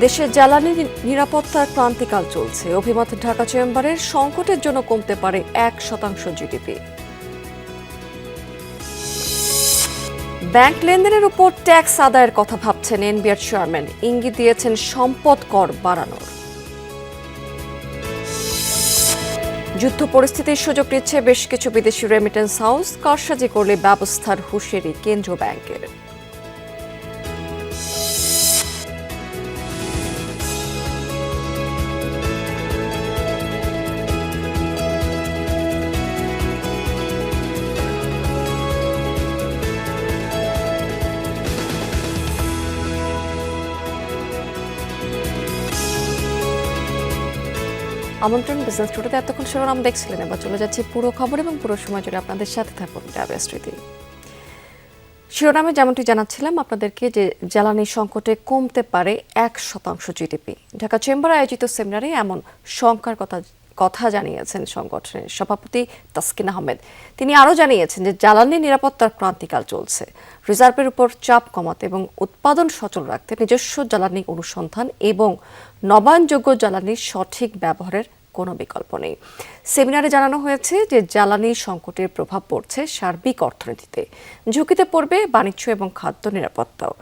দেশের জ্বালানি নিরাপত্তার ক্রান্তিকাল চলছে। অভিমত ঢাকা চেম্বারের সংকটের জন্য কমতে পারে 1% জিডিপি। ব্যাংক লেনদেনের উপর ট্যাক্স আদায়ের কথা ভাবছেন এনবিআর চেয়ারম্যান, ইঙ্গিত দিয়েছেন সম্পদ কর বাড়ানোর। যুদ্ধ পরিস্থিতির সুযোগ নিচ্ছে বেশ কিছু বিদেশি রেমিটেন্স হাউস, কারসাজি করলে ব্যবস্থার হুঁশিয়ারি কেন্দ্রীয় ব্যাংকের। আমন্ত্রণ বিজনেস টুডেতে এতক্ষণ শিরোনাম দেখছিলেন, এবার চলে যাচ্ছে পুরো খবর এবং পুরো সময় জুড়ে আপনাদের সাথে থাকুন রাবেয়া স্মৃতি। শিরোনামে যেমনটি জানাচ্ছিলাম আপনাদেরকে যে জ্বালানি সংকটে কমতে পারে 1% জিডিপি। ঢাকা চেম্বার আয়োজিত সেমিনারে এমন শঙ্কার কথা জানিয়েছেন সংগঠনের সভাপতি তাসকিন আহমেদ। তিনি আরও জানিয়েছেন যে জ্বালানি নিরাপত্তার ক্রান্তিকাল চলছে। রিজার্ভের উপর চাপ কমাতে এবং উৎপাদন সচল রাখতে নিজস্ব জ্বালানি অনুসন্ধান এবং নবায়নযোগ্য জ্বালানির সঠিক ব্যবহারের কোনো বিকল্প নেই। সেমিনারে জানানো হয়েছে যে জ্বালানি সংকটের প্রভাব পড়ছে সার্বিক অর্থনীতিতে, ঝুঁকিতে পড়বে বাণিজ্য এবং খাদ্য নিরাপত্তাও।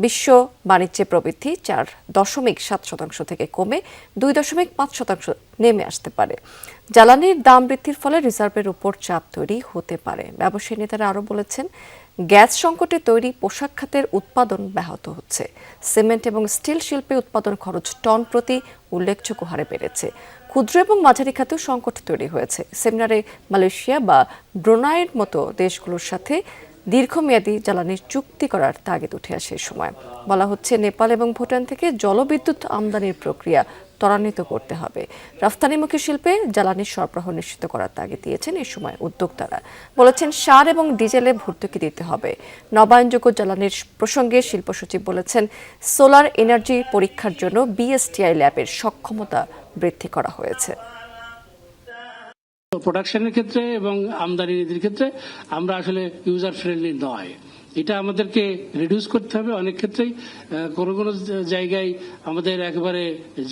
বিশ্ব বাণিজ্যে প্রবৃদ্ধি 4.7% থেকে কমে 2.5% নেমে আসতে পারে। জ্বালানির দাম বৃদ্ধির ফলে রিজার্ভের উপর চাপ তৈরি হতে পারে। ব্যবসায়ী নেতারা আরও বলেছেন, গ্যাস সংকটে তৈরি পোশাক খাতের উৎপাদন ব্যাহত হচ্ছে। সিমেন্ট এবং স্টিল শিল্পে উৎপাদন খরচ টন প্রতি উল্লেখযোগ্য হারে বেড়েছে। ক্ষুদ্র এবং মাঝারি খাতেও সংকট তৈরি হয়েছে। সেমিনারে মালয়েশিয়া বা ব্রুনাইয়ের মতো দেশগুলোর সাথে দীর্ঘমেয়াদী জ্বালানির চুক্তি করার তাগিদ উঠে আসে। সময় বলা হচ্ছে, নেপাল এবং ভুটান থেকে জলবিদ্যুৎ আমদানির প্রক্রিয়া ত্বরান্বিত করতে হবে। রফতানিমুখী শিল্পে জ্বালানির সরবরাহ নিশ্চিত করার তাগিদ দিয়েছেন এই সময় উদ্যোক্তারা। বলেছেন, সার এবং ডিজেলে ভর্তুকি দিতে হবে। নবায়নযোগ্য জ্বালানির প্রসঙ্গে শিল্প সচিব বলেছেন, সোলার এনার্জি পরীক্ষার জন্য বিএসটিআই ল্যাবের সক্ষমতা বৃদ্ধি করা হয়েছে। প্রোডাকশনের ক্ষেত্রে এবং আমদানি নীতির ক্ষেত্রে আমরা আসলে ইউজার ফ্রেন্ডলি নয়, এটা আমাদেরকে রিডিউস করতে হবে। অনেক ক্ষেত্রেই কোনো কোনো জায়গায় আমাদের একেবারে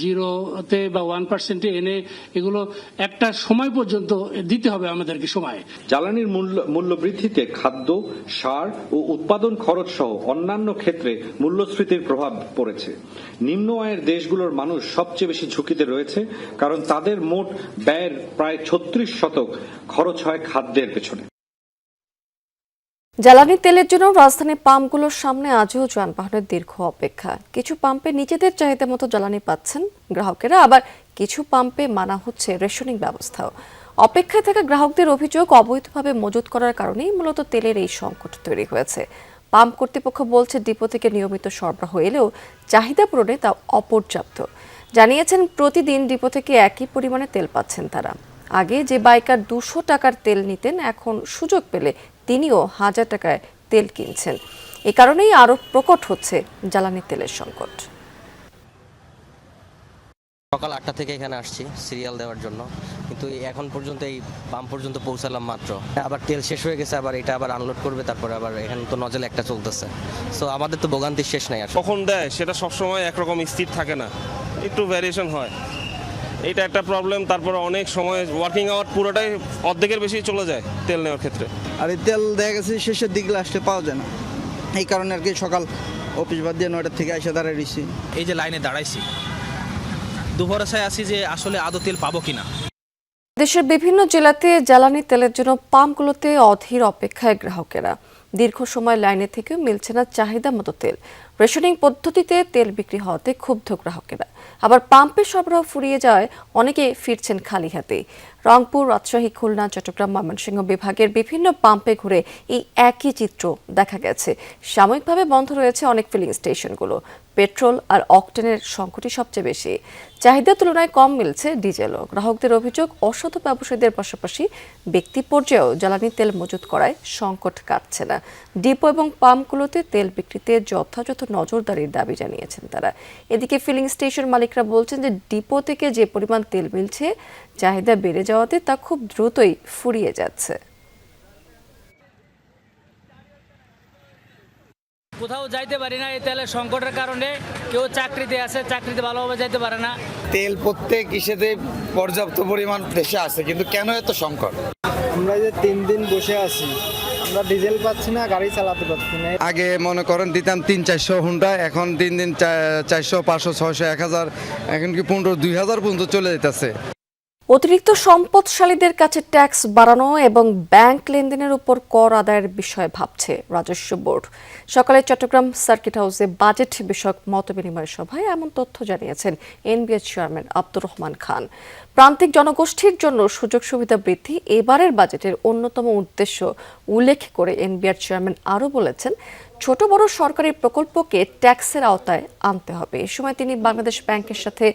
0-তে বা 1% এনে এগুলো একটা সময় পর্যন্ত দিতে হবে আমাদেরকে সময়। জ্বালানির মূল্য বৃদ্ধিতে খাদ্য, সার ও উৎপাদন খরচ সহ অন্যান্য ক্ষেত্রে মূল্যস্ফীতির প্রভাব পড়েছে। নিম্ন আয়ের দেশগুলোর মানুষ সবচেয়ে বেশি ঝুঁকিতে রয়েছে, কারণ তাদের মোট ব্যয়ের প্রায় 36% খরচ হয় খাদ্যের পেছনে। জ্বালানি তেলের জন্য রাজধানীর পাম্পগুলোর সামনে আজও যানবাহনের দীর্ঘ অপেক্ষা। কিছু পাম্পে নিজেদের চাহিদা মতো জ্বালানি পাচ্ছেন গ্রাহকেরা, আবার কিছু পাম্পে মানা হচ্ছে রেশনিং ব্যবস্থাও। অপেক্ষায় থাকা গ্রাহকদের অভিযোগ, অবৈধভাবে মজুত করার কারণেই মূলত তেলের এই সংকট তৈরি হয়েছে। পাম্প কর্তৃপক্ষ বলছে, ডিপো থেকে নিয়মিত সরবরাহ এলেও চাহিদা পূরণে তা অপর্যাপ্ত। জানিয়েছেন, প্রতিদিন ডিপো থেকে একই পরিমাণে তেল পাচ্ছেন তারা। আগে যে বাইকার 200 টাকার তেল নিতেন, এখন সুযোগ পেলে তিনিও 1000 টাকায় তেল কিনছেন। এ কারণেই আরো প্রকট হচ্ছে জ্বালানি তেলের সংকট। সকাল 8টা থেকে এখানে আসছি সিরিয়াল দেওয়ার জন্য, কিন্তু এখন পর্যন্ত এই পাম্প পর্যন্ত পৌঁছালাম মাত্র। আবার তেল শেষ হয়ে গেছে, আবার এটা আবার আনলোড করবে, তারপরে আবার এখানে তো নজল একটা চলতেছে। সো আমাদের তো ভোগান্তির শেষ নাই। আর কখন দেয় সেটা সবসময় একরকম স্থির থাকে না, একটু ভ্যারিয়েশন হয়, এটা একটা প্রবলেম। তারপরে অনেক সময় ওয়ার্কিং আওয়ার পুরোটাই অর্ধেকের বেশি চলে যায় তেল নেওয়ার ক্ষেত্রে। আর এই তেল দেখা গেছে শেষের দিকে আসলে পাওয়া যায় না, এই কারণে আর কি সকাল অফিস বাদ দিয়ে 9টা থেকে এসে দাঁড়ায় রয়েছি। এই যে লাইনে দাঁড়াইছি, দুভরসায় আছি যে আসলে আদৌ তেল পাবো কিনা। দেশের বিভিন্ন জেলাতে জ্বালানি তেলের জন্য পাম্পগুলোতে অধীর অপেক্ষায় গ্রাহকেরা। দীর্ঘ সময় লাইনে থেকেও মিলছে না চাহিদা মতো তেল। রেশনিং পদ্ধতিতে তেল বিক্রি হওয়াতে ক্ষুব্ধ গ্রাহকেরা। আবার পাম্পের সরবরাহ ফুরিয়ে যাওয়ায় অনেকে ফিরছেন খালি হাতে। রংপুর, রাজশাহী, খুলনা, চট্টগ্রাম, ময়মনসিংহ বিভাগের বিভিন্ন পাম্পে ঘুরে এই একই চিত্র দেখা গেছে। সাময়িকভাবে বন্ধ রয়েছে অনেক ফিলিং স্টেশনগুলো। পেট্রোল আর অকটেনের সংকটই সবচেয়ে বেশি। চাহিদার তুলনায় কম মিলছে ডিজেলও। গ্রাহকদের অভিযোগ, অসাধু ব্যবসায়ীদের পাশাপাশি ব্যক্তি পর্যায়েও জ্বালানি তেল মজুত করায় সংকট কাটছে না। ডিপো এবং পাম্পগুলোতে তেল বিক্রিতে যথাযথ নজরদারির দাবি জানিয়েছেন তারা। এদিকে ফিলিং স্টেশন মালিকরা বলছেন যে ডিপো থেকে যে পরিমাণ তেল মিলছে, চাহিদা বেড়ে যাওয়াতে তা খুব দ্রুতই ফুরিয়ে যাচ্ছে। কোথাও যাইতে পারি না এই তেলের সংকটের কারণে। কেউ চাকরিতে আছে, চাকরিতে ভালোভাবে যাইতে পারে না। তেল প্রত্যেক ইসেতে পর্যাপ্ত পরিমাণ দেশে আছে, কিন্তু কেন এত সংকট? আমরা যে 3 দিন বসে আছি, আমরা ডিজেল পাচ্ছি না, গাড়ি চালাতে পারছি না। আগে মনে করেন দিতাম 300-400 হুন্ডা, এখন দিন 400, 500, 600, 1000, এখন কি 15-2000 পর্যন্ত চলে যেতেছে। অতিরিক্ত সম্পদশালীদের কাছে ট্যাক্স বাড়ানো এবং ব্যাংক লেনদেনের উপর কর আদায়ের বিষয়ে ভাবছে রাজস্ব বোর্ড। সকালে চট্টগ্রাম সার্কিট হাউসে বাজেট বিষয়ক মতবিনিময় সভায় এমন তথ্য জানিয়েছেন এনবিআর চেয়ারম্যান আব্দুর রহমান খান। প্রান্তিক জনগোষ্ঠীর জন্য সুযোগ সুবিধা বৃদ্ধি এবারের বাজেটের অন্যতম উদ্দেশ্য উল্লেখ করে এনবিআর চেয়ারম্যান আরও বলেছেন, ছোট বড় সরকারি প্রকল্পকে ট্যাক্সের আওতায় আনতে হবে। এ সময় তিনি বাংলাদেশ ব্যাংকের সাথে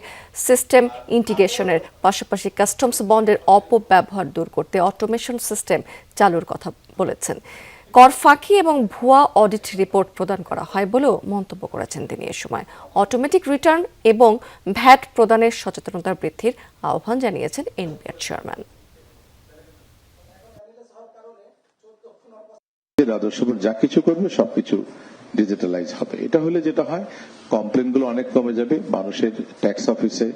সিস্টেম ইন্টিগ্রেশনের পাশাপাশি কাস্টমস বন্ডের অপব্যবহার দূর করতে অটোমেশন সিস্টেম চালুর কথা বলেছেন। কর ফাঁকি এবং ভুয়া অডিট রিপোর্ট প্রদান করা হয় বলেও মন্তব্য করেছেন তিনি। এ সময় অটোমেটিক রিটার্ন এবং ভ্যাট প্রদানের সচেতনতা বৃদ্ধির আহ্বান জানিয়েছেন এনবিআর চেয়ারম্যান। রাজস্ব বোর্ড যা কিছু করবে সবকিছু ডিজিটালাইজ হবে। এটা হলে যেটা হয়, কমপ্লেন গুলো অনেক কমে যাবে। মানুষের ট্যাক্স অফিসে,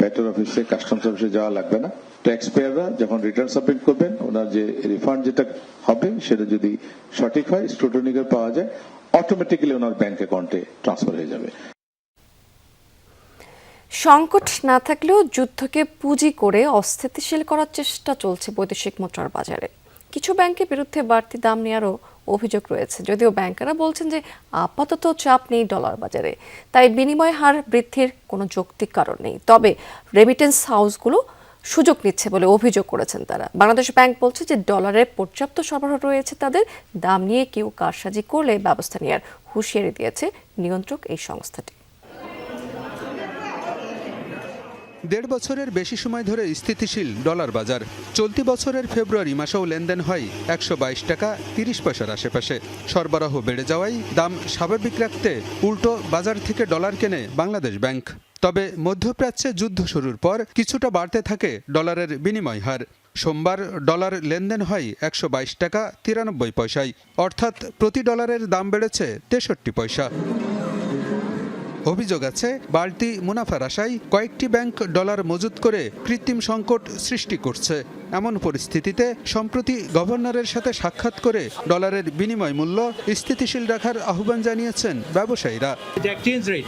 ব্যাটার অফিসে, কাস্টমস অফিসে যাওয়া লাগবে না। ট্যাক্স পেয়াররা যখন রিটার্ন সাবমিট করবেন, ওনার যে রিফান্ড যেটা হবে সেটা যদি সঠিক হয়, স্ক্রুটনিকে পাওয়া যায়, অটোমেটিক্যালি ওনার ব্যাংক অ্যাকাউন্টে ট্রান্সফার হয়ে যাবে। সংকট না থাকলেও যুদ্ধকে পুঁজি করে অস্থিতিশীল করার চেষ্টা চলছে বৈদেশিক মুদ্রার বাজারে। কিছু ব্যাংকের বিরুদ্ধে বাড়তি দাম নেওয়ারও অভিযোগ রয়েছে, যদিও ব্যাংকাররা বলছেন যে আপাতত চাপ নেই ডলার বাজারে, তাই বিনিময় হার বৃদ্ধির কোনো যৌক্তিক কারণ নেই। তবে রেমিটেন্স হাউসগুলো সুযোগ নিচ্ছে বলে অভিযোগ করেছেন তারা। বাংলাদেশ ব্যাংক বলছে যে ডলারের পর্যাপ্ত সরবরাহ রয়েছে তাদের, দাম নিয়ে কেউ কারসাজি করলে ব্যবস্থা নেওয়ার হুঁশিয়ারি দিয়েছে নিয়ন্ত্রক এই সংস্থাটি। 1.5 বছরের বেশি সময় ধরে স্থিতিশীল ডলার বাজার। চলতি বছরের ফেব্রুয়ারি মাসেও লেনদেন হয় 122 টাকা 30 পয়সার আশেপাশে। সরবরাহ বেড়ে যাওয়ায় দাম স্বাভাবিক রাখতে উল্টো বাজার থেকে ডলার কেনে বাংলাদেশ ব্যাংক। তবে মধ্যপ্রাচ্যে যুদ্ধ শুরুর পর কিছুটা বাড়তে থাকে ডলারের বিনিময় হার। সোমবার ডলার লেনদেন হয় 122 টাকা 93 পয়সায়, অর্থাৎ প্রতি ডলারের দাম বেড়েছে 63 পয়সা। অভিযোগ আছে, বাড়তি মুনাফার আশায় কয়েকটি ব্যাংক ডলার মজুত করে কৃত্রিম সংকট সৃষ্টি করছে। এমন পরিস্থিতিতে সম্প্রতি গভর্নরের সাথে সাক্ষাৎ করে ডলারের বিনিময় মূল্য স্থিতিশীল রাখার আহ্বান জানিয়েছেন ব্যবসায়ীরা। এক্সচেঞ্জ রেট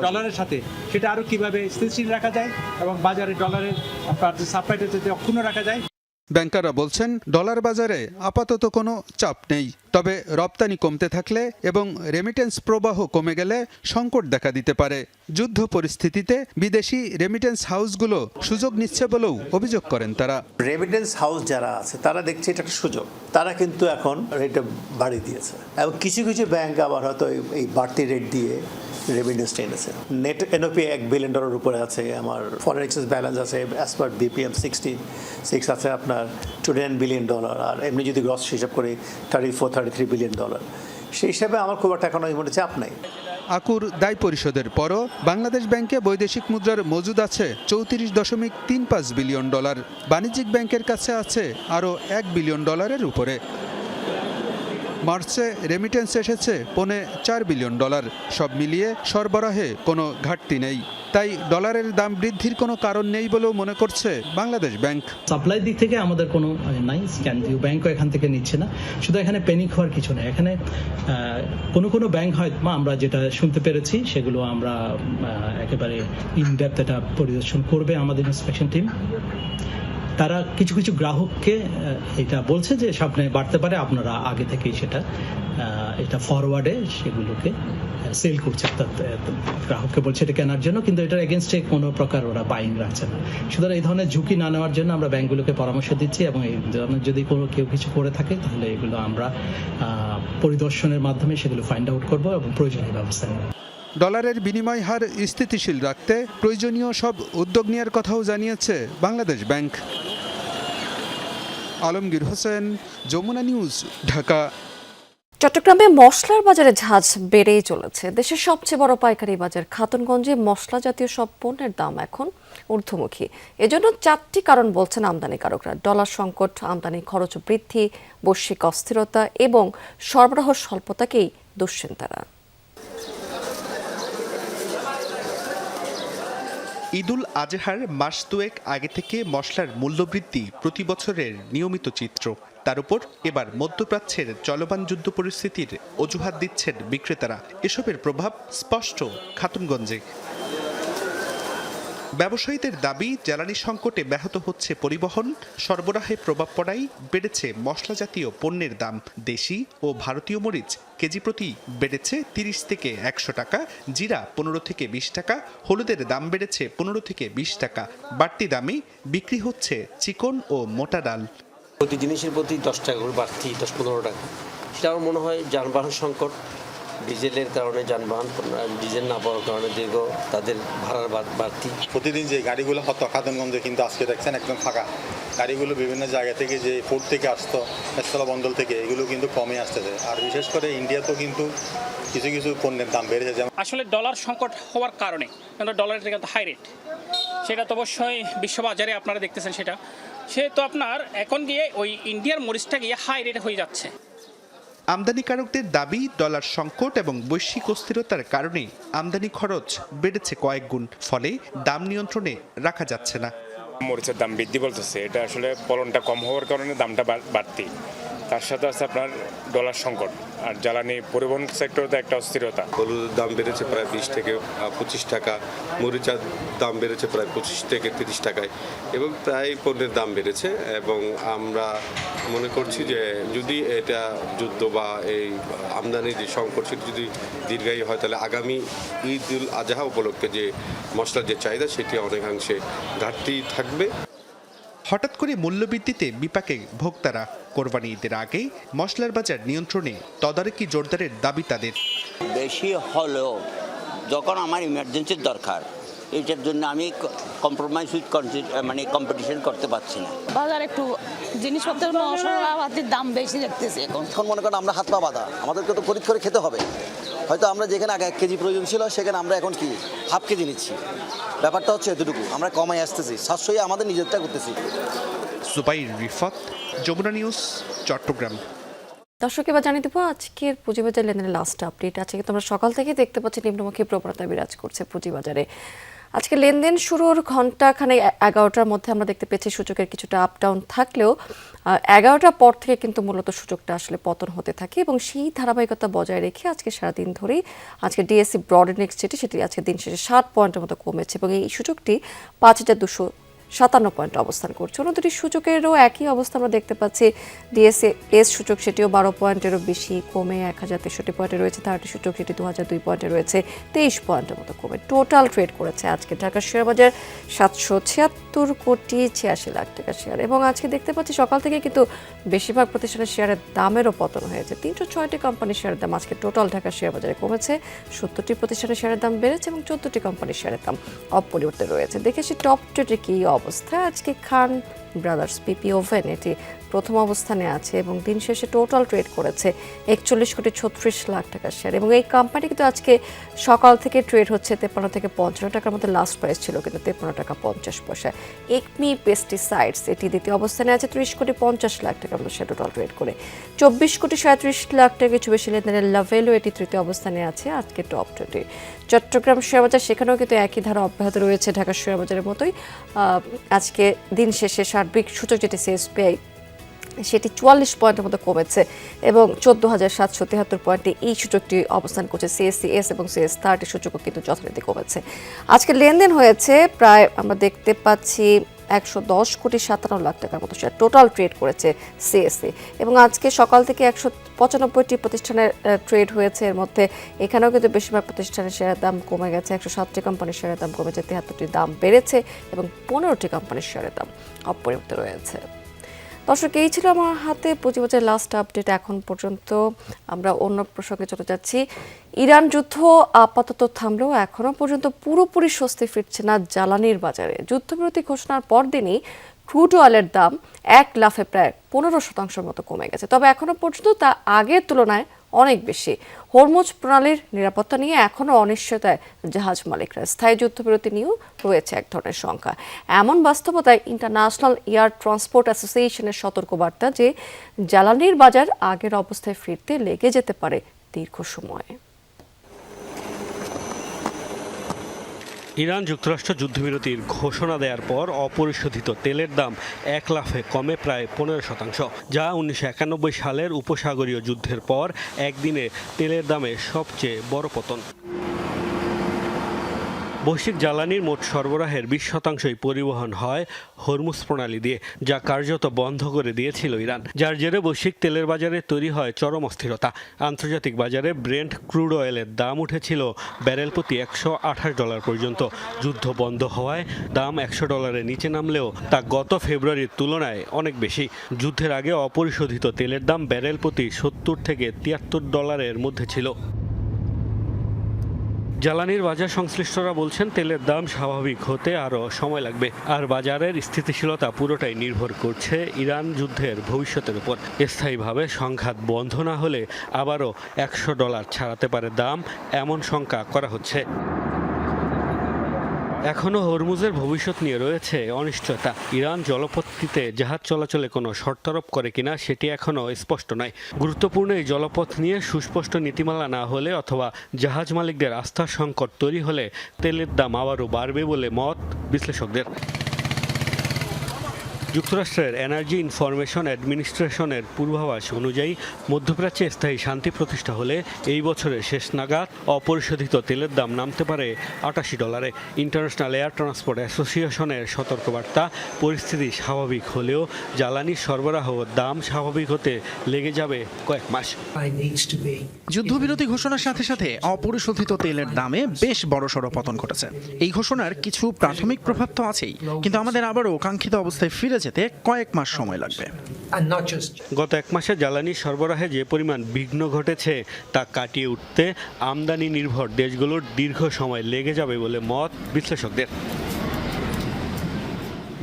ডলারের সাথে সেটা আরো কিভাবে স্থিতিশীল রাখা যায় এবং বাজারে ডলারের সাপ্লাইটা যাতে অক্ষুণ্ণ রাখা যায়। ব্যাংকাররা বলছেন, ডলার বাজারে আপাতত কোনো চাপ নেই, তবে রপ্তানি কমতে থাকলে এবং রেমিটেন্স প্রবাহ কমে গেলে সংকট দেখা দিতে পারে। যুদ্ধ পরিস্থিতিতে বিদেশি রেমিটেন্স হাউসগুলো সুযোগ নিচ্ছে বলেও অভিযোগ করেন তারা। রেমিটেন্স হাউস যারা আছে তারা দেখছে এটা একটা সুযোগ, তারা কিন্তু এখন রেটটা বাড়িয়ে দিয়েছে এবং কিছু কিছু ব্যাংক আবার হয়তো এই বাড়তি রেট দিয়ে রেমিটেন্স টেনেছে। নেট এনওপি $1 বিলিয়ন উপরে আছে, আমার ফরেন এক্সচেঞ্জ ব্যালেন্স আছে অ্যাজ পার বিপিএম 66 আছে আপনার $29 বিলিয়ন, আর এমনি যদি গ্রস হিসাব করি $33 বিলিয়ন। সেই হিসাবে আমার খুব একটা এখন এই মুহূর্তে চাপ নাই। আকুর দায় পরিশোধের পরও বাংলাদেশ ব্যাংকে বৈদেশিক মুদ্রার মজুদ আছে $34.35 বিলিয়ন। বাণিজ্যিক ব্যাংকের কাছে আছে আরও $1 বিলিয়ন উপরে। মার্চে রেমিটেন্স এসেছে $4 বিলিয়ন। সব মিলিয়ে সরবরাহে কোনো ঘাটতি নেই, তাই ডলারের দাম বৃদ্ধির কোনো কারণ নেই বলেও মনে করছে বাংলাদেশ ব্যাংক। সাপ্লাই দিক থেকে আমাদের কোনো নাই, কেন্দ্রীয় ব্যাংকও এখান থেকে নিচ্ছে না। শুধু এখানে প্যানিক হওয়ার কিছু নেই। এখানে কোনো ব্যাংক হয়তো আমরা যেটা শুনতে পেরেছি সেগুলো আমরা একেবারে ইনডেপথ এটা পরিদর্শন করবে আমাদের ইন্সপেকশন টিম। তারা কিছু কিছু গ্রাহককে এটা বলছে যে সামনে বাড়তে পারে, আপনারা আগে থেকেই সেটা এটা ফরওয়ার্ডে সেগুলোকে সেল করছে, গ্রাহককে বলছে এটা কেনার জন্য, কিন্তু এটার এগেনস্টে কোনো প্রকার ওরা বাইং রাখছে না। সুতরাং এই ধরনের ঝুঁকি না নেওয়ার জন্য আমরা ব্যাংকগুলোকে পরামর্শ দিচ্ছি এবং এই ধরনের যদি কেউ কিছু করে থাকে তাহলে এগুলো আমরা পরিদর্শনের মাধ্যমে সেগুলো ফাইন্ড আউট করবো এবং প্রয়োজনীয় ব্যবস্থা নেব। ডলারের বিনিময় হার স্থিতিশীল রাখতে প্রয়োজনীয় সব উদ্যোগ নেওয়ার কথাও জানিয়েছে বাংলাদেশ ব্যাংক। আলমগীর হোসেন, যমুনা নিউজ, ঢাকা। চট্টগ্রামে মশলার বাজারে ঝাঁজ বেড়েই চলেছে। দেশের সবচেয়ে বড় পাইকারি বাজার খাতুনগঞ্জে মশলা জাতীয় সব পণ্যের দাম এখন ঊর্ধ্বমুখী। এজন্য 4টি কারণ বলছেন আমদানিকারকরা: ডলার সংকট, আমদানি খরচ বৃদ্ধি, বৈশ্বিক অস্থিরতা এবং সরবরাহ স্বল্পতাকেই দুশ্চিন্তারা। ঈদুল আজহার মাস দুয়েক আগে থেকে মশলার মূল্যবৃদ্ধি প্রতি বছরের নিয়মিত চিত্র। তার উপর এবার মধ্যপ্রাচ্যের চলমান যুদ্ধ পরিস্থিতির অজুহাত দিচ্ছেন বিক্রেতারা। এসবের প্রভাব স্পষ্ট খাতুনগঞ্জে। ব্যবসায়ীদের দাবি, জ্বালানি সংকটে ব্যাহত হচ্ছে পরিবহন, সরবরাহে প্রভাব পড়ায় বেড়েছে মশলা জাতীয় পণ্যের দাম। দেশি ও ভারতীয় মরিচ কেজি প্রতি বেড়েছে 30 থেকে 100 টাকা, জিরা 15 থেকে 20 টাকা, হলুদের দাম বেড়েছে 15 থেকে 20 টাকা। বাড়তি দামে বিক্রি হচ্ছে চিকন ও মোটা ডাল। প্রতি জিনিসের প্রতি 10 টাকা করে বাড়তি, 10-15 টাকা। সেটা আমার মনে হয় যানবাহন সংকট, ডিজেলের কারণে যানবাহন ডিজেল না পাওয়ার কারণে দীর্ঘ তাদের ভাড়ার বাড়তি। প্রতিদিন যে গাড়িগুলো হতো খাতুনগঞ্জে, কিন্তু আজকে দেখছেন একদম ফাঁকা। গাড়িগুলো বিভিন্ন জায়গা থেকে যে পোর্ট থেকে আসতো, স্থল বন্দর থেকে, এগুলো কিন্তু কমে আসতেছে। আর বিশেষ করে ইন্ডিয়াতেও কিন্তু কিছু কিছু পণ্যের দাম বেড়েছে। যেমন আসলে ডলার সংকট হওয়ার কারণে ডলারের থেকে হাই রেট, সেটা তো অবশ্যই বিশ্ববাজারে আপনারা দেখতেছেন। সে তো আপনার এখন গিয়ে ওই ইন্ডিয়ার মরিচটা গিয়ে হাই রেট হয়ে যাচ্ছে। আমদানিকারকদের দাবি, ডলার সংকট এবং বৈশ্বিক অস্থিরতার কারণে আমদানি খরচ বেড়েছে কয়েক গুণ, ফলে দাম নিয়ন্ত্রণে রাখা যাচ্ছে না। মরিচের দাম বৃদ্ধি বলতেছে, এটা আসলে ফলনটা কম হওয়ার কারণে দামটা বাড়তি। তার সাথে আছে আপনার ডলার সংকট আর জ্বালানি পরিবহন সেক্টরে একটা অস্থিরতা। হলুদের দাম বেড়েছে প্রায় 20 থেকে 25 টাকা, মরিচার দাম বেড়েছে প্রায় 25 থেকে 30 টাকায়, এবং প্রায় পণ্যের দাম বেড়েছে। এবং আমরা মনে করছি যে যদি এটা যুদ্ধ বা এই আমদানির যে সংকট সেটি যদি দীর্ঘায়ী হয়, তাহলে আগামী ঈদুল আজহা উপলক্ষে যে মশলার যে চাহিদা সেটি অনেকাংশে ঘাটতি থাকবে। হঠাৎ করে মূল্যবৃদ্ধিতে বিপাকে ভোক্তারা। কোরবানি ঈদের আগে মশলার বাজার নিয়ন্ত্রণে তদারকি জোরদারের দাবি তাদের। বেশি হলেও যখন আমার ইমার্জেন্সির দরকার, এটার জন্য আমি কম্প্রোমাইজ উইথ কম্পিটিশন করতে পারছি না। বাজার একটু জিনিসপত্রের মশলাপাতির দাম বেশি দেখতেছি এখন। মনে করেন আমরা হাত পা বাঁধা, আমাদেরকে তো খরিদ করে খেতে হবে। হয়তো আমরা যেখানে আগে 1 কেজি প্রয়োজন ছিল, সেখানে আমরা এখন কি হাফ কেজি নিচ্ছি। ব্যাপারটা হচ্ছে এতটুকু, আমরা কমাই আসতেছি, সাশ্রয়ী আমাদের নিজেরটা করতেছি। সুবাইর রিফাত, যমুনা নিউজ, চট্টগ্রাম। দর্শক, এবার জানিয়ে দেবো আজকের পুঁজিবাজার লেনদেনের লাস্ট আপডেট আছে। কিন্তু আমরা সকাল থেকে দেখতে পাচ্ছি নিম্নমুখী প্রবণতা বিরাজ করছে পুঁজিবাজারে। আজকে লেনদেন শুরুর ঘন্টাখানে 11টার মধ্যে আমরা দেখতে পেয়েছি সূচকের কিছুটা আপ ডাউন থাকলেও 11টার পর থেকে কিন্তু মূলত সূচকটা আসলে পতন হতে থাকে, এবং সেই ধারাবাহিকতা বজায় রেখে আজকে সারাদিন ধরেই আজকে ডিএসসি ব্রড ইন্ডেক্স সেটি আজকে দিন শেষে 60 পয়েন্টের মতো কমেছে, এবং এই সূচকটি 5257 পয়েন্ট অবস্থান করছে। অন্য দুটি সূচকেরও একই অবস্থা আমরা দেখতে পাচ্ছি। ডিএসসি এস সূচক সেটিও 12 পয়েন্টেরও বেশি কমে 1063 পয়েন্টে রয়েছে। 30 সূচক সেটি 2002 পয়েন্টে রয়েছে, 23 পয়েন্টের মতো কমে টোটাল ট্রেড করেছে আজকে ঢাকার শেয়ার বাজার 776 কোটি 86 লাখ টাকা শেয়ার। এবং আজকে দেখতে পাচ্ছি সকাল থেকে কিন্তু বেশিরভাগ প্রতিষ্ঠানের শেয়ারের দামেরও পতন হয়েছে। 306টি কোম্পানির শেয়ারের দাম আজকে টোটাল ঢাকার শেয়ার বাজারে কমেছে, 70টি প্রতিষ্ঠানের শেয়ারের দাম বেড়েছে এবং 14টি কোম্পানির শেয়ারের দাম অপরিবর্তিত রয়েছে। দেখেছি টপ ট্রেডে কি অবস্থা। আজকে খান ব্রাদার্স পিপি ওভেন এটি প্রথম অবস্থানে আছে এবং দিন শেষে টোটাল ট্রেড করেছে 41 কোটি 36 লাখ টাকার শেয়ার। এবং এই কোম্পানি কিন্তু আজকে সকাল থেকে ট্রেড হচ্ছে 53 থেকে 55 টাকার মধ্যে, লাস্ট প্রাইস ছিল কিন্তু 53 টাকা 50 পয়সা। একমি পেস্টিসাইডস এটি দ্বিতীয় অবস্থানে আছে 30 কোটি 50 লাখ টাকার মধ্যে সে টোটাল ট্রেড করে। 24 কোটি 37 লাখ টাকা কিছু বেশি লেনদেনের লাভেলো এটি তৃতীয় অবস্থানে আছে আজকে টপ ট্রেডে। চট্টগ্রাম শেয়ার বাজার সেখানেও কিন্তু একই ধারা অব্যাহত রয়েছে ঢাকার শেয়ার বাজারের মতোই। আজকে দিন শেষে সার্বিক সূচক যেটি সিএসপিআই সেটি 44 পয়েন্টের মতো কমেছে এবং 14,773 পয়েন্টে এই সূচকটি অবস্থান করছে। সিএসসিএস এবং সিএস 30 সূচকও কিন্তু যথারীতি কমেছে। আজকে লেনদেন হয়েছে প্রায় আমরা দেখতে পাচ্ছি 110 কোটি 57 লাখ টাকার মতো শেয়ার টোটাল ট্রেড করেছে সিএসসি। এবং আজকে সকাল থেকে 195টি প্রতিষ্ঠানের ট্রেড হয়েছে, এর মধ্যে এখানেও কিন্তু বেশিরভাগ প্রতিষ্ঠানের শেয়ারের দাম কমে গেছে। 107টি কোম্পানির শেয়ারের দাম কমেছে, 73টি দাম বেড়েছে এবং 15টি কোম্পানির শেয়ারের দাম অপরিবর্তিত রয়েছে। দর্শক, এই ছিল আমার হাতে পুঁজিবাজারের লাস্ট আপডেট এখন পর্যন্ত। আমরা অন্য প্রসঙ্গে চলে যাচ্ছি। ইরান যুদ্ধ আপাতত থামলেও এখনো পর্যন্ত পুরোপুরি স্বস্তি ফিরছে না জ্বালানির বাজারে। যুদ্ধবিরতি ঘোষণার পরদিনই ক্রুড অয়েলের দাম এক লাফে প্রায় 15% মতো কমে গেছে, তবে এখনো পর্যন্ত তা আগের তুলনায় অনেক বেশি। হরমুজ প্রণালীর নিরাপত্তা নিয়ে এখনও অনিশ্চয়তায় জাহাজ মালিকরা। স্থায়ী যুদ্ধবিরতি নিয়েও রয়েছে এক ধরনের শঙ্কা। এমন বাস্তবতায় ইন্টারন্যাশনাল এয়ার ট্রান্সপোর্ট অ্যাসোসিয়েশনের সতর্কবার্তা যে জ্বালানির বাজার আগের অবস্থায় ফিরতে লেগে যেতে পারে দীর্ঘ সময়। ইরান যুক্তরাষ্ট্র যুদ্ধবিরতির ঘোষণা দেওয়ার পর অপরিশোধিত তেলের দাম এক লাফে কমে প্রায় 15%, যা 1991 সালের উপসাগরীয় যুদ্ধের পর একদিনে তেলের দামে সবচেয়ে বড় পতন। বৈশ্বিক জ্বালানির মোট সরবরাহের 20% পরিবহন হয় হরমুজ প্রণালী দিয়ে, যা কার্যত বন্ধ করে দিয়েছিল ইরান, যার জেরে বৈশ্বিক তেলের বাজারে তৈরি হয় চরম অস্থিরতা। আন্তর্জাতিক বাজারে ব্রেন্ট ক্রুড অয়েলের দাম উঠেছিল ব্যারেল প্রতি $128 পর্যন্ত। যুদ্ধ বন্ধ হওয়ায় দাম $100 নিচে নামলেও তা গত ফেব্রুয়ারির তুলনায় অনেক বেশি। যুদ্ধের আগে অপরিশোধিত তেলের দাম ব্যারেল প্রতি $70 থেকে $73 মধ্যে ছিল। জ্বালানির বাজার সংশ্লিষ্টরা বলছেন তেলের দাম স্বাভাবিক হতে আরও সময় লাগবে, আর বাজারের স্থিতিশীলতা পুরোটাই নির্ভর করছে ইরান যুদ্ধের ভবিষ্যতের উপর। স্থায়ীভাবে সংঘাত বন্ধ না হলে আবারও $100 ছাড়াতে পারে দাম, এমন শঙ্কা করা হচ্ছে। এখনও হরমুজের ভবিষ্যৎ নিয়ে রয়েছে অনিশ্চয়তা। ইরান জলপথটিতে জাহাজ চলাচলে কোনো শর্তারোপ করে কিনা সেটি এখনও স্পষ্ট নয়। গুরুত্বপূর্ণ এই জলপথ নিয়ে সুস্পষ্ট নীতিমালা না হলে অথবা জাহাজ মালিকদের আস্থার সংকট তৈরি হলে তেলের দাম আবারও বাড়বে বলে মত বিশ্লেষকদের। যুক্তরাষ্ট্রের এনার্জি ইনফরমেশন অ্যাডমিনিস্ট্রেশনের পূর্বাভাস অনুযায়ী মধ্যপ্রাচ্যে স্থায়ী শান্তি প্রতিষ্ঠা হলে এই বছরের শেষ নাগাদ অপরিশোধিত তেলের দাম নামতে পারে $88। ইন্টারন্যাশনাল এয়ার ট্রান্সপোর্ট অ্যাসোসিয়েশনের সতর্কবার্তা, পরিস্থিতি স্বাভাবিক হলেও জ্বালানি সরবরাহ দাম স্বাভাবিক হতে লেগে যাবে কয়েক মাস। যুদ্ধবিরতি ঘোষণার সাথে সাথে অপরিশোধিত তেলের দামে বেশ বড়সড় পতন ঘটেছে। এই ঘোষণার কিছু প্রাথমিক প্রভাব তো আছেই, কিন্তু আমাদের আবারও কাঙ্ক্ষিত অবস্থায় ফিরে যেতে কয়েক মাস সময় লাগবে। গত এক মাসে জ্বালানি সরবরাহে যে পরিমাণ বিঘ্ন ঘটেছে তা কাটিয়ে উঠতে আমদানি নির্ভর দেশগুলোর দীর্ঘ সময় লেগে যাবে বলে মত বিশ্লেষকদের।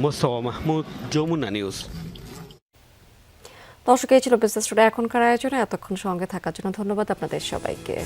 মোস্তফা মাহমুদ, যমুনা নিউজ। দর্শক, এই ছিল বিজনেস টুডে এখনকার আয়োজনে। এতক্ষণ সঙ্গে থাকার জন্য ধন্যবাদ আপনাদের সবাইকে।